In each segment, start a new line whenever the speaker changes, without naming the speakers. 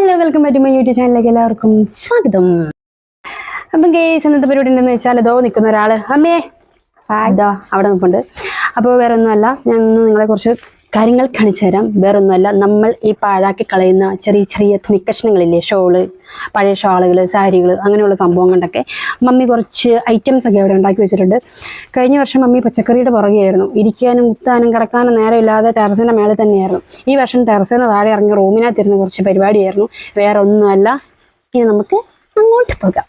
Hello, welcome back to my YouTube ചാനലിലേക്ക് എല്ലാവർക്കും സ്വാഗതം. അപ്പം ഗേസ്, ഇന്നത്തെ പരിപാടി ഉണ്ടെന്ന് വെച്ചാൽ ഇതോ നിൽക്കുന്ന ഒരാള് അമ്മേ ഇതാ അവിടെ നിൽപ്പുണ്ട്. അപ്പോൾ വേറെ ഒന്നുമല്ല, ഞാൻ നിങ്ങളെ കുറച്ച് കാര്യങ്ങൾ കാണിച്ചു തരാം. വേറെ ഒന്നുമല്ല, നമ്മൾ ഈ പാഴാക്കി കളയുന്ന ചെറിയ ചെറിയ തുണിക്കഷ്ണങ്ങളില്ലേ, ഷോള്, പഴയ ഷാളുകൾ, സാരികൾ, അങ്ങനെയുള്ള സംഭവം കൊണ്ടൊക്കെ മമ്മി കുറച്ച് ഐറ്റംസ് ഒക്കെ അവിടെ ഉണ്ടാക്കി വെച്ചിട്ടുണ്ട്. കഴിഞ്ഞ വർഷം മമ്മി പച്ചക്കറിയുടെ പുറകെയായിരുന്നു. ഇരിക്കാനും കുത്താനും കിടക്കാനും നേരമില്ലാതെ ടെറസിൻ്റെ മേലെ തന്നെയായിരുന്നു. ഈ വർഷം ടെറസിൽ നിന്ന് താഴെ ഇറങ്ങി റൂമിനകത്തിരുന്ന് കുറച്ച് പരിപാടിയായിരുന്നു. വേറെ ഒന്നുമല്ല. ഇനി നമുക്ക് അങ്ങോട്ട് പോകാം.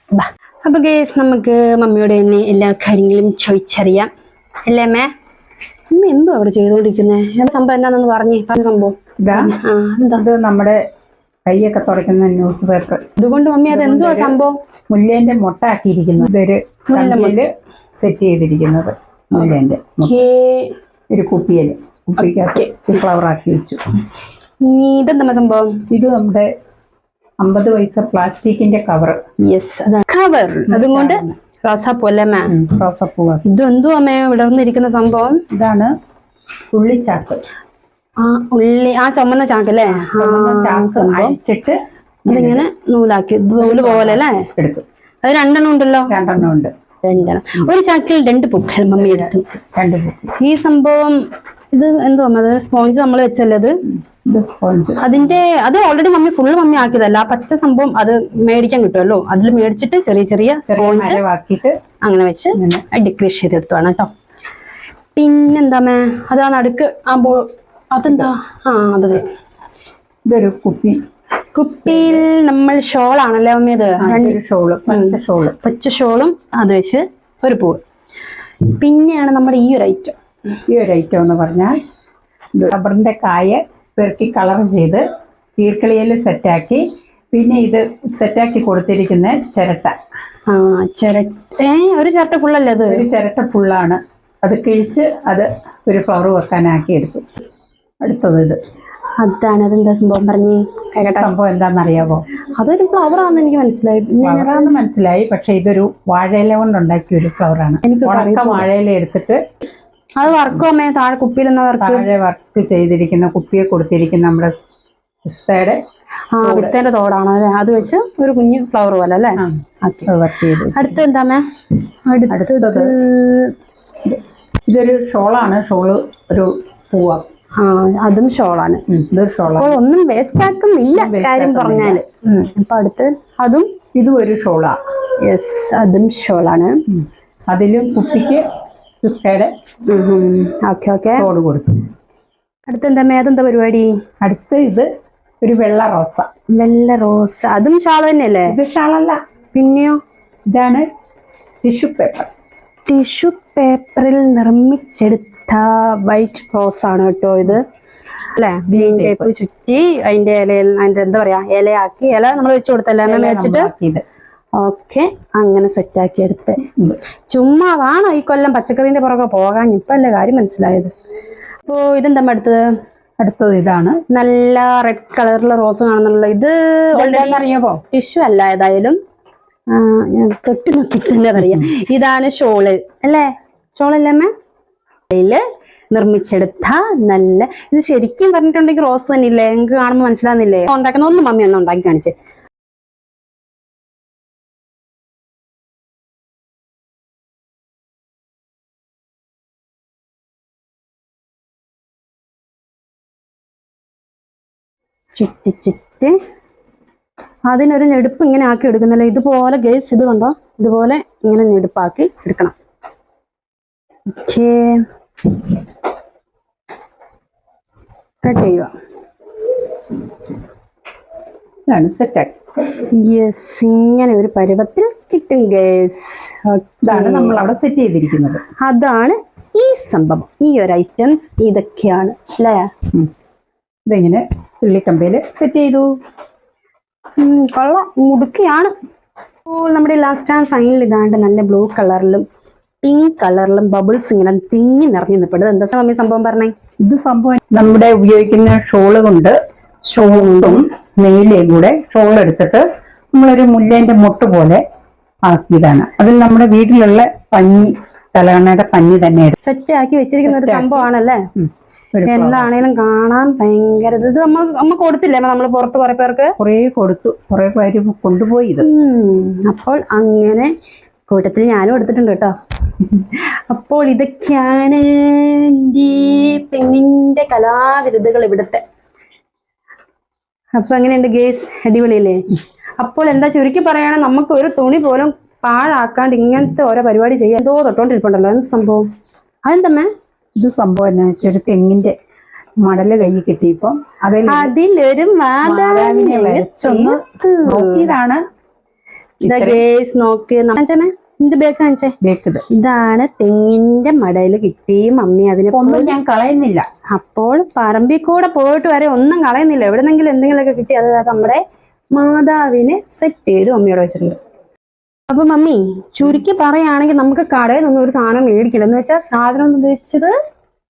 അപ്പോൾ ഗേസ്, നമുക്ക് മമ്മിയോട് തന്നെ എല്ലാ കാര്യങ്ങളും ചോദിച്ചറിയാം. അല്ലേ അമ്മേ? അമ്മ എന്തോ അവിടെ ചെയ്തുകൊണ്ടിരിക്കുന്നത്? എന്താ സംഭവം? എന്താണെന്ന് പറഞ്ഞ സംഭവം
ഇത് നമ്മുടെ കൈയൊക്കെ തുടയ്ക്കുന്ന ന്യൂസ് പേപ്പർ.
ഇതുകൊണ്ട് മമ്മി അത് എന്തോ സംഭവം?
മുല്ലേന്റെ മുട്ട ആക്കിയിരിക്കുന്നു. ഇതൊരു സെറ്റ് ചെയ്തിരിക്കുന്നത് മുല്ലേന്റെ ഒരു കുപ്പിക്കകത്ത് ഫ്ലവർ ആക്കി വെച്ചു.
ഇതെന്താ സംഭവം?
ഇത് നമ്മുടെ 50 പൈസ പ്ലാസ്റ്റിക്കിന്റെ കവർ.
യെസ്, അതാണ് കവർ. അതുകൊണ്ട് റോസാപ്പൂ അല്ലേ അമ്മ?
റോസാപ്പൂ.
ഇതെന്തോ അമ്മ വിടർന്നിരിക്കുന്ന സംഭവം?
ഇതാണ് ഉള്ളിച്ചാക്ക്.
ഉള്ളി, ആ ചുമന്ന ചാക്കല്ലേ?
അഴിച്ചിട്ട്
ഇതിങ്ങനെ നൂലാക്കി, നൂല് പോലെ അല്ലേ
എടുക്കും.
അത് രണ്ടെണ്ണം ഉണ്ടല്ലോ?
രണ്ടെണ്ണം ഉണ്ട്.
ഒരു ചാക്കിൽ 2 പൂക്കൾ മമ്മി എടുത്തു.
2 പൂക്കൾ.
ഈ സംഭവം ഇത് എന്തോ അമ്മ? അത് സ്പോഞ്ച് നമ്മൾ വെച്ചല്ലേ? അത് ഓൾറെഡി മമ്മി ഫുള്ള് മമ്മി ആക്കിയതല്ല. ആ പച്ച സംഭവം അത് മേടിക്കാൻ കിട്ടുമല്ലോ, അതിൽ മേടിച്ചിട്ട് ചെറിയ ചെറിയ സ്പോഞ്ച് അങ്ങനെ വെച്ച് ഡെക്കറേറ്റ് ചെയ്തെടുത്തുവാണ് കേട്ടോ. പിന്നെന്താ മേ? അതാ നടുക്ക് അതെന്താ? അതെ,
ഇതൊരു കുപ്പി.
കുപ്പിയിൽ നമ്മൾ ഷോളാണല്ലേ മമ്മി? അത്
2 ഷോള്,
പച്ച ഷോളും അത് വെച്ച് ഒരു പൂവ്. പിന്നെയാണ് നമ്മുടെ ഈ ഒരു ഐറ്റം.
എന്ന് പറഞ്ഞാൽ റബ്ബറിന്റെ കായ പെറുക്കി കളർ ചെയ്ത് ഈർക്കളിയിൽ സെറ്റാക്കി, പിന്നെ ഇത് സെറ്റാക്കി കൊടുത്തിരിക്കുന്ന ചിരട്ട.
ഒരു ചിരട്ട ഫുള്ളല്ലേ? അത്
ഒരു ചിരട്ട ഫുള്ളാണ്. അത് കിഴിച്ച് അത് ഒരു ഫ്ലവർ വെക്കാനാക്കി എടുക്കും. അടുത്തത് ഇത്.
അതാണ്. അതെന്താ സംഭവം? പറഞ്ഞേ.
സംഭവം എന്താണെന്നറിയാമോ?
അതൊരു ഫ്ലവർ ആണെന്ന് എനിക്ക് മനസ്സിലായി.
ഫ്ലവറാന്ന് മനസ്സിലായി, പക്ഷെ ഇതൊരു വാഴയില കൊണ്ടുണ്ടാക്കിയ ഒരു ഫ്ലവറാണ്. എനിക്ക് വാഴയില എടുത്തിട്ട്
അത് വർക്കോ അമ്മേ? താഴെ കുപ്പിയിൽ
താഴെ വർക്ക് ചെയ്തിരിക്കുന്ന കുപ്പിയെ കൊടുത്തിരിക്കുന്ന നമ്മുടെ
പിസ്തേന്റെ തോടാണ് അല്ലേ? അത് വെച്ച് ഒരു കുഞ്ഞു ഫ്ലവർ പോലെ അല്ലേ? അടുത്ത് എന്താ അമ്മേ?
അടുത്തത് ഇതൊരു ഷോളാണ്. ഷോള് ഒരു പൂവ.
അതും ഷോളാണ്. ഒന്നും വേസ്റ്റ് ആക്കുന്നില്ല കാര്യം പറഞ്ഞാല്. അപ്പൊ അടുത്ത് ഇതും
ഒരു ഷോളാ.
യെസ്, അതും ഷോളാണ്.
അതിലും കുപ്പിക്ക് തോട് കൊടുത്തു.
അടുത്തെന്താ? അതെന്താ പരിപാടി?
അടുത്ത് ഇത് ഒരു വെള്ള റോസ.
വെള്ള റോസ, അതും ഷാള് തന്നെയല്ലേ?
ഇത് ഷാളല്ല.
പിന്നെയോ?
ഇതാണ് ടിഷ്യൂ പേപ്പർ.
ടിഷ്യൂ പേപ്പറിൽ നിർമ്മിച്ചെടുത്ത വൈറ്റ് റോസ് ആണ് കേട്ടോ ഇത് അല്ലെ? ഗ്രീൻ ടേപ്പ് ചുറ്റി അതിന്റെ ഇലയിൽ, അതിന്റെ എന്താ പറയാ, ഇലയാക്കി, ഇല നമ്മൾ വെച്ച് കൊടുത്തല്ലേ അമ്മ മേടിച്ചിട്ട്? ഓക്കെ, അങ്ങനെ സെറ്റാക്കി എടുത്ത്. ചുമ്മാതാണോ ഈ കൊല്ലം പച്ചക്കറിന്റെ പുറകെ പോകാൻ? ഇപ്പല്ലേ കാര്യം മനസ്സിലായത്. അപ്പോ ഇതെന്താ
അടുത്തത് ഇതാണ്
നല്ല റെഡ് കളറിലുള്ള റോസ് കാണുന്നുള്ള. ഇത്
അറിയാമോ?
ടിഷ്യൂ അല്ല, ഏതായാലും ഞാൻ തൊട്ട് നോക്കിട്ട് തന്നെ അറിയാം. ഇതാണ് ഷോള് അല്ലേ? ഷോളല്ലേ അമ്മ? നിർമ്മിച്ചെടുത്ത നല്ല, ഇത് ശരിക്കും പറഞ്ഞിട്ടുണ്ടെങ്കിൽ റോസ് തന്നെ ഇല്ലേ? എനിക്ക് കാണുമ്പോൾ മനസ്സിലാകുന്നില്ലേ? ഉണ്ടാക്കുന്ന ഒന്ന് മമ്മി ഒന്ന് ഉണ്ടാക്കി കാണിച്ചേ. ചുറ്റി അതിനൊരു നെടുപ്പ് ഇങ്ങനെ ആക്കി എടുക്കുന്നില്ല. ഇതുപോലെ ഗേസ്, ഇത് കണ്ടോ? ഇതുപോലെ ഇങ്ങനെ നെടുപ്പാക്കി എടുക്കണം. കട്ട് ചെയ്യുക. യെസ്, ഇങ്ങനെ ഒരു പരുവത്തിൽ കിട്ടും ഗേസ്.
നമ്മൾ അവിടെ സെറ്റ് ചെയ്തിരിക്കുന്നത്.
അതാണ് ഈ സംഭവം. ഈ ഒരു ഐറ്റംസ് ഇതൊക്കെയാണ് അല്ലേ?
ഇതിങ്ങനെ ചുള്ളിക്കമ്പയിൽ സെറ്റ് ചെയ്തു.
കൊള്ളാം, മുടുക്കിയാണ്. അപ്പോൾ നമ്മുടെ ലാസ്റ്റ് ആൻഡ് ഫൈനൽ ഇതാണ്ട് നല്ല ബ്ലൂ കളറിലും പിങ്ക് കളറിലും ബബിൾസ് ഇങ്ങനെ തിങ്ങി നിറഞ്ഞു നിൽപ്പുണ്ട്. എന്താ മമ്മി സംഭവം പറഞ്ഞേ?
ഇത് സംഭവം നമ്മുടെ ഉപയോഗിക്കുന്ന ഷോള് കൊണ്ട്, ഷോളും നെയിലയും കൂടെ ഷോൾ എടുത്തിട്ട് നമ്മളൊരു മുല്ലേന്റെ മുട്ട് പോലെ ആക്കിയതാണ്. അതിൽ നമ്മുടെ വീട്ടിലുള്ള പഞ്ഞി, തലകണ്ണയുടെ പഞ്ഞി തന്നെ
സെറ്റ് ആക്കി വെച്ചിരിക്കുന്ന ഒരു സംഭവമാണല്ലേ? എന്താണേലും കാണാൻ ഭയങ്കര ഇത് അമ്മ കൊടുത്തില്ലേ നമ്മള് പുറത്ത് കുറെ പേർക്ക്
കുറെ കൊടുത്തു, കുറെ പേര് കൊണ്ടുപോയി ഇത്.
അപ്പോൾ അങ്ങനെ കൂട്ടത്തിൽ ഞാനും എടുത്തിട്ടുണ്ട് കേട്ടോ. അപ്പോൾ ഇതൊക്കെയാണ് എൻ്റെ പെണ്ണിന്റെ കലാവിരുദ്ധകൾ ഇവിടുത്തെ. അപ്പൊ എങ്ങനെയുണ്ട് ഗേസ്, അടിപൊളിയല്ലേ? അപ്പോൾ എന്താ ചുരുക്കി പറയുകയാണെങ്കിൽ നമുക്ക് ഒരു തുണി പോലും പാഴാക്കാണ്ട് ഇങ്ങനത്തെ ഓരോ പരിപാടി ചെയ്യാൻ എന്തോ തൊട്ടോണ്ടിരിപ്പുണ്ടല്ലോ. എന്ത് സംഭവം? അതെന്തമ്മേ?
ഇത് സംഭവം എന്നാ വെച്ചാൽ ഒരു തെങ്ങിന്റെ മടല് കൈ കിട്ടിയപ്പോ
അതിലൊരു മാതാവിനെ
വരച്ചൊന്ന് നോക്കിയതാണ്.
ഇതാണ് തെങ്ങിന്റെ മടയില് കിട്ടിയ മമ്മി. അതിനെ
ഒന്നും ഞാൻ കളയുന്നില്ല.
അപ്പോൾ പറമ്പിൽ കൂടെ പോയിട്ട് വരെ ഒന്നും കളയുന്നില്ല. എവിടെന്നെങ്കിലും എന്തെങ്കിലുമൊക്കെ കിട്ടി അത് നമ്മുടെ മാതാവിനെ സെറ്റ് ചെയ്ത് മമ്മിയോട് വെച്ചിട്ടുണ്ട്. അപ്പൊ മമ്മി ചുരുക്കി പറയുകയാണെങ്കിൽ നമുക്ക് കടയിൽ നിന്നും ഒരു സാധനം മേടിക്കില്ല. എന്ന് വെച്ചാൽ സാധനം എന്ന് ഉദ്ദേശിച്ചത്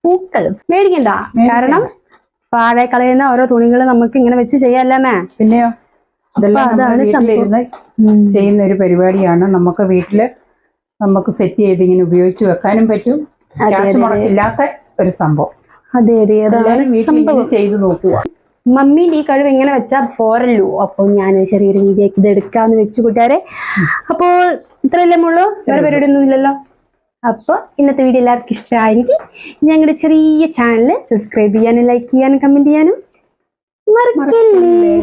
പൂക്കൾ മേടിക്കണ്ട. കാരണം പാഴെ കളയുന്ന ഓരോ തുണികൾ നമുക്ക് ഇങ്ങനെ വെച്ച് ചെയ്യാല്ലേ.
പിന്നെയോ, അതാണ് ചെയ്യുന്ന ഒരു പരിപാടിയാണ്. നമുക്ക് വീട്ടില് നമുക്ക് സെറ്റ് ചെയ്ത് ഇങ്ങനെ ഉപയോഗിച്ച് വെക്കാനും പറ്റും. ക്യാഷ് മുടക്കില്ലാത്ത ഒരു സംഭവം.
അതെ അതെ, അതാണ് സംഭവം.
ചെയ്ത് നോക്കുക.
മമ്മീന്റെ ഈ കഴിവ് എങ്ങനെ വെച്ചാൽ പോരല്ലോ. അപ്പോൾ ഞാൻ ചെറിയൊരു വീഡിയോ ഇത് എടുക്കാന്ന് വെച്ചു കൂട്ടുകാരെ. അപ്പോൾ ഇത്രയല്ലേ ഉള്ളൂ, വേറെ പരിപാടി ഒന്നും ഇല്ലല്ലോ. അപ്പോൾ ഇന്നത്തെ വീഡിയോ എല്ലാവർക്കും ഇഷ്ടമായെങ്കിൽ ഞങ്ങളുടെ ചെറിയ ചാനൽ സബ്സ്ക്രൈബ് ചെയ്യാനും ലൈക്ക് ചെയ്യാനും കമന്റ് ചെയ്യാനും മറക്കല്ലേ.